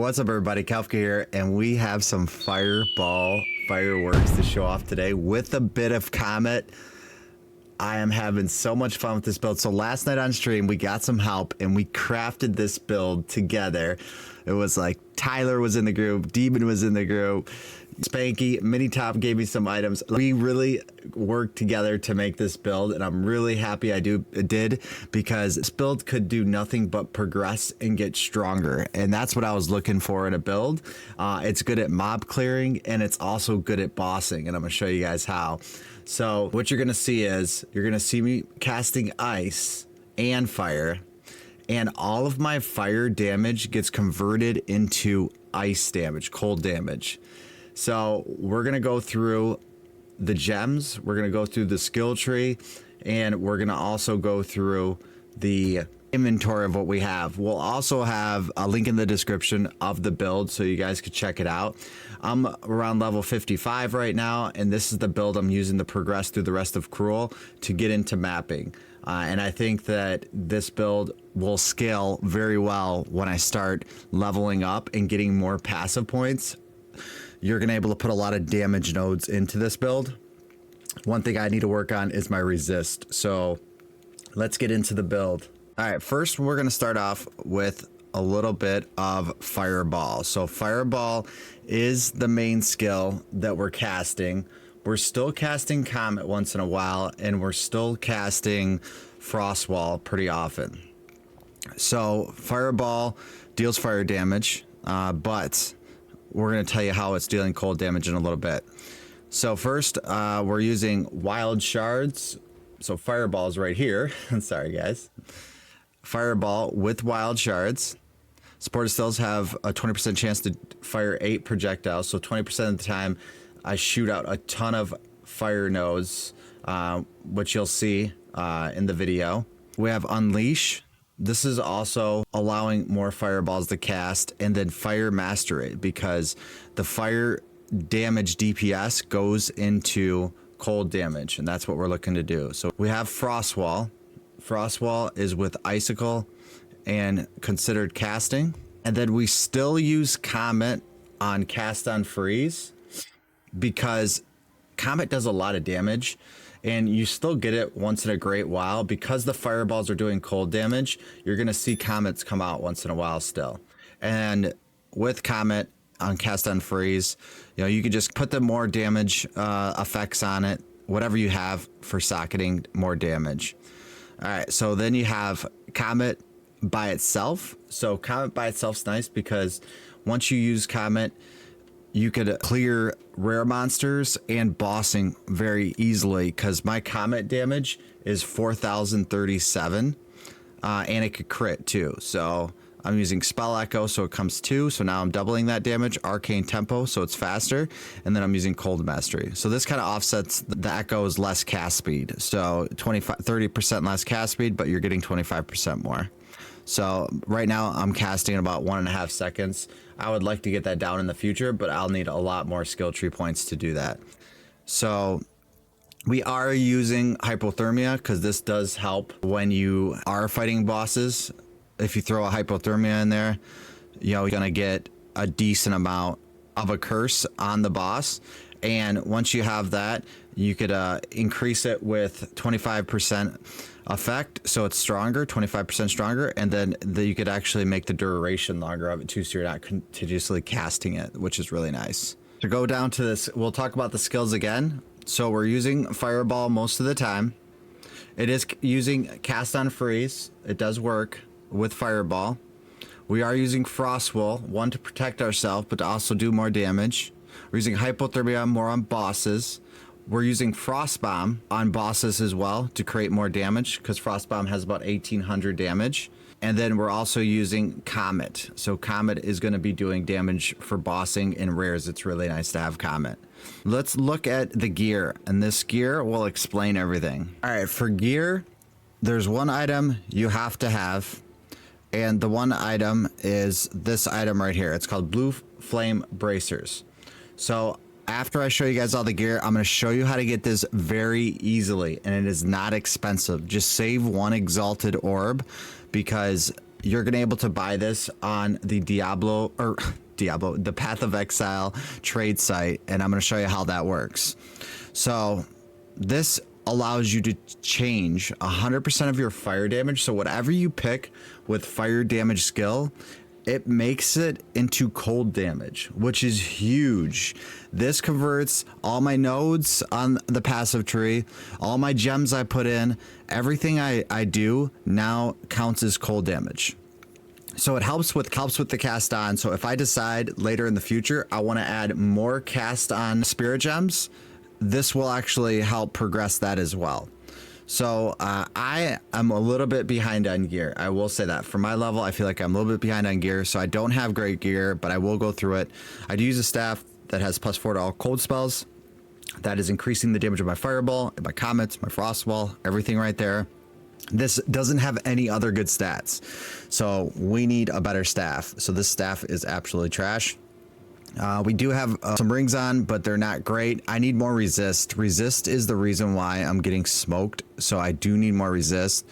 What's up, everybody? Kafka here, and we have some fireball fireworks to show off today with a bit of Comet. I am having so much fun with this build. So last night on stream, we got some help and we crafted this build together. It was like Tyler was in the group, Demon was in the group, Spanky, Mini Top gave me some items. We really worked together to make this build, and I'm really happy I did because this build could do nothing but progress and get stronger, and that's what I was looking for in a build. It's good at mob clearing, and it's also good at bossing, and I'm gonna show you guys how. So what you're gonna see is you're gonna see me casting ice and fire, and all of my fire damage gets converted into ice damage, cold damage. So we're gonna go through the gems, we're gonna go through the skill tree, and we're gonna also go through the inventory of what we have. We'll also have a link in the description of the build so you guys could check it out. I'm around level 55 right now, and this is the build I'm using to progress through the rest of Cruel to get into mapping. And I think that this build will scale very well when I start leveling up and getting more passive points. You're gonna be able to put a lot of damage nodes into this build. One thing I need to work on is my resist. So let's get into the build. All right, first we're gonna start off with a little bit of Fireball. So Fireball is the main skill that we're casting. We're still casting Comet once in a while, and we're still casting Frostwall pretty often. So Fireball deals fire damage, but we're going to tell you how it's dealing cold damage in a little bit. So first, we're using wild shards. So Fireball's right here. Sorry, guys. Fireball with wild shards. Supported stills have a 20% chance to fire 8 projectiles. So 20% of the time, I shoot out a ton of fire nodes, which you'll see in the video. We have Unleash. This is also allowing more fireballs to cast, and then Fire Mastery, because the fire damage DPS goes into cold damage, and that's what we're looking to do. So we have Frostwall. Frostwall is with Icicle and considered casting. And then we still use Comet on Cast on Freeze because Comet does a lot of damage, and you still get it once in a great while. Because the fireballs are doing cold damage, you're gonna see Comets come out once in a while still. And with Comet on Cast on Freeze, you know, you could just put the more damage effects on it, whatever you have for socketing more damage. All right, so then you have Comet by itself. So Comet by itself's nice because once you use Comet, you could clear rare monsters and bossing very easily, because my Comet damage is 4,037, and it could crit too. So I'm using Spell Echo, so it comes 2. So now I'm doubling that damage. Arcane Tempo, so it's faster. And then I'm using Cold Mastery. So this kind of offsets the Echo's less cast speed. So 30% less cast speed, but you're getting 25% more. So right now I'm casting in about 1.5 seconds. I would like to get that down in the future, but I'll need a lot more skill tree points to do that. So we are using Hypothermia because this does help when you are fighting bosses. If you throw a Hypothermia in there, you know, you're gonna get a decent amount of a curse on the boss. And once you have that, you could increase it with 25% effect, so it's stronger, 25% stronger, and then you could actually make the duration longer of it too, so you're not continuously casting it, which is really nice. To go down to this, we'll talk about the skills again. So we're using Fireball most of the time. It is using Cast on Freeze. It does work with Fireball. We are using Frostwall, one to protect ourselves, but to also do more damage. We're using Hypothermia more on bosses. We're using Frostbomb on bosses as well to create more damage, because Frostbomb has about 1,800 damage. And then we're also using Comet. So Comet is going to be doing damage for bossing and rares. It's really nice to have Comet. Let's look at the gear, and this gear will explain everything. All right, for gear, there's one item you have to have, and the one item is this item right here. It's called Blue Flame Bracers. So after I show you guys all the gear, I'm going to show you how to get this very easily, and it is not expensive. Just save 1 Exalted Orb, because you're gonna able to buy this on the the Path of Exile trade site, and I'm gonna show you how that works. So this allows you to change 100% of your fire damage. So whatever you pick with fire damage skill, it makes it into cold damage, which is huge. This converts all my nodes on the passive tree, all my gems I put in, everything I do now counts as cold damage. So it helps with the cast on. So if I decide later in the future I want to add more cast on spirit gems, this will actually help progress that as well. So I am a little bit behind on gear. I will say that for my level, I feel like I'm a little bit behind on gear. So I don't have great gear, but I will go through it. I do use a staff that has +4 to all cold spells. That is increasing the damage of my fireball, my comets, my frostball, everything right there. This doesn't have any other good stats. So we need a better staff. So this staff is absolutely trash. We do have some rings on, but they're not great. I need more resist. Resist is the reason why I'm getting smoked. So I do need more resist.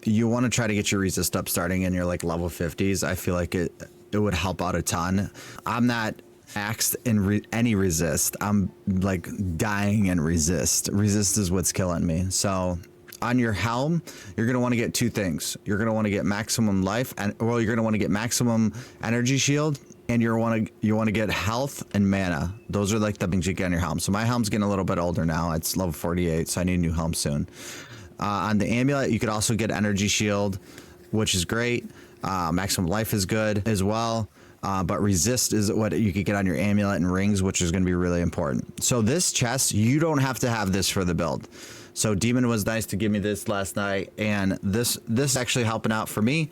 You want to try to get your resist up starting in your like level 50s. I feel like it would help out a ton. I'm not axed in any resist. I'm like dying in resist. Resist is what's killing me. So on your helm, you're going to want to get two things. You're going to want to get maximum life, and well, you're going to want to get maximum energy shield, and you want to get health and mana. Those are like the things you get on your helm. So my helm's getting a little bit older now. It's level 48, so I need a new helm soon. On the amulet, you could also get energy shield, which is great. Maximum life is good as well. But resist is what you could get on your amulet and rings, which is going to be really important. So this chest, you don't have to have this for the build. So Demon was nice to give me this last night, and this actually helping out for me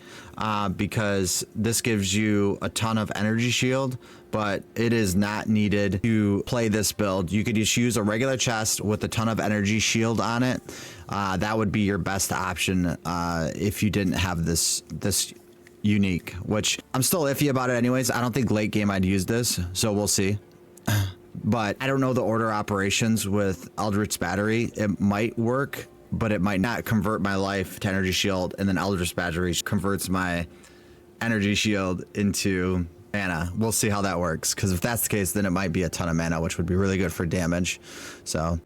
because this gives you a ton of energy shield, but it is not needed to play this build. You could just use a regular chest with a ton of energy shield on it. That would be your best option if you didn't have this unique, which I'm still iffy about it anyways. I don't think late game I'd use this, so we'll see. But I don't know the order operations with Eldritch Battery. It might work, but it might not convert my life to energy shield, and then Eldritch Battery converts my energy shield into mana. We'll see how that works, because if that's the case, then it might be a ton of mana, which would be really good for damage. So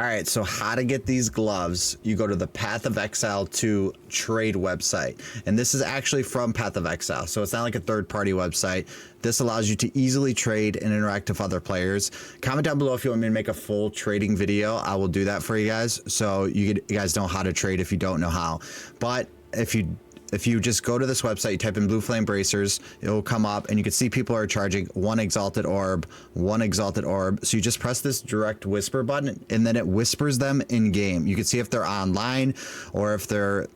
all right, so how to get these gloves? You go to the Path of Exile 2 trade website, and this is actually from Path of Exile, so it's not like a third-party website. This allows you to easily trade and interact with other players. Comment down below if you want me to make a full trading video. I will do that for you guys, so you guys know how to trade if you don't know how. But if you just go to this website, you type in Blue Flame Bracers, it will come up, and you can see people are charging 1 Exalted Orb, 1 Exalted Orb. So you just press this direct whisper button, and then it whispers them in game. You can see if they're online or if they're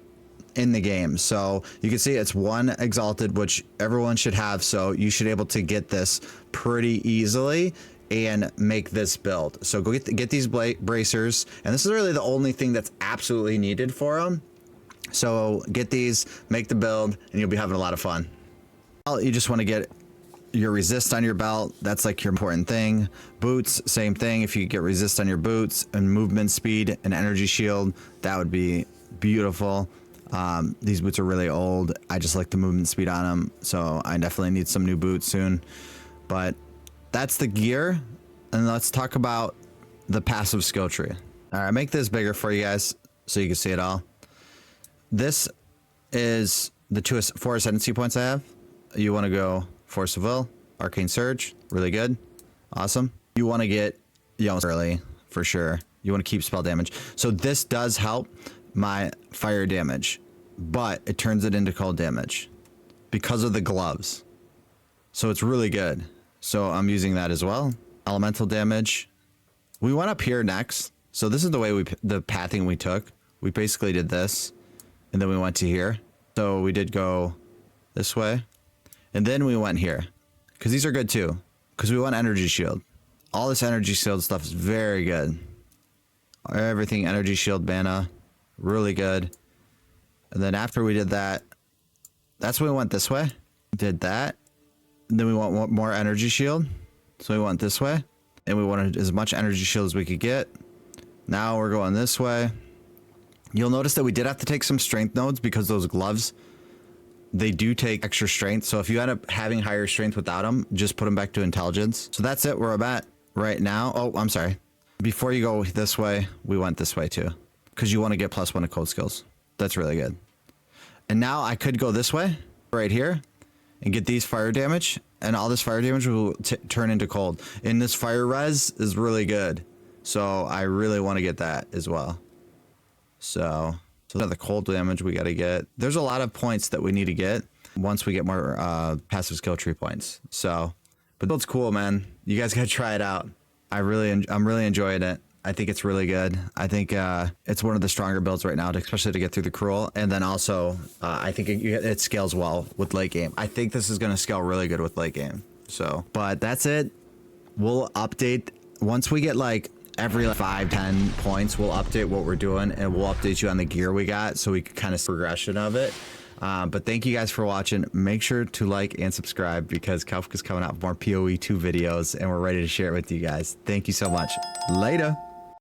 in the game. So you can see it's 1 Exalted, which everyone should have. So you should be able to get this pretty easily and make this build. So go get these bracers, and this is really the only thing that's absolutely needed for them. So get these, make the build, and you'll be having a lot of fun. Well, you just want to get your resist on your belt. That's like your important thing. Boots, same thing. If you get resist on your boots and movement speed and energy shield, that would be beautiful. These boots are really old. I just like the movement speed on them, so I definitely need some new boots soon. But that's the gear, and let's talk about the passive skill tree. All right, make this bigger for you guys so you can see it all. This is the 4 ascendancy points I have. You want to go Force of Will, Arcane Surge, really good, awesome. You want to get early for sure. You want to keep spell damage. So this does help my fire damage, but it turns it into cold damage because of the gloves. So it's really good. So I'm using that as well. Elemental damage. We went up here next. So this is the way the pathing we took. We basically did this. And then we went to here. So we did go this way. And then we went here. Because these are good too. Because we want energy shield. All this energy shield stuff is very good. Everything energy shield mana. Really good. And then after we did that, that's when we went this way. Did that. And then we want more energy shield. So we went this way. And we wanted as much energy shield as we could get. Now we're going this way. You'll notice that we did have to take some strength nodes because those gloves they do take extra strength. So if you end up having higher strength without them, just put them back to intelligence. So that's it. Where I'm at right now. Oh, I'm sorry. Before you go this way, we went this way too, because you want to get +1 to code skills. That's really good. And now I could go this way right here and get these fire damage, and all this fire damage will turn into cold. And this fire res is really good. So I really want to get that as well. So the cold damage we got to get. There's a lot of points that we need to get once we get more passive skill tree points. So, but it's cool, man. You guys got to try it out. I'm really enjoying it. I think it's really good. I think it's one of the stronger builds right now, especially to get through the cruel. And then also, I think it scales well with late game. I think this is going to scale really good with late game. So, but that's it. We'll update once we get like every 5-10 points. We'll update what we're doing, and we'll update you on the gear we got, so we can kind of see progression of it. But thank you guys for watching. Make sure to like and subscribe, because Kafka's coming out with more PoE 2 videos, and we're ready to share it with you guys. Thank you so much. Later.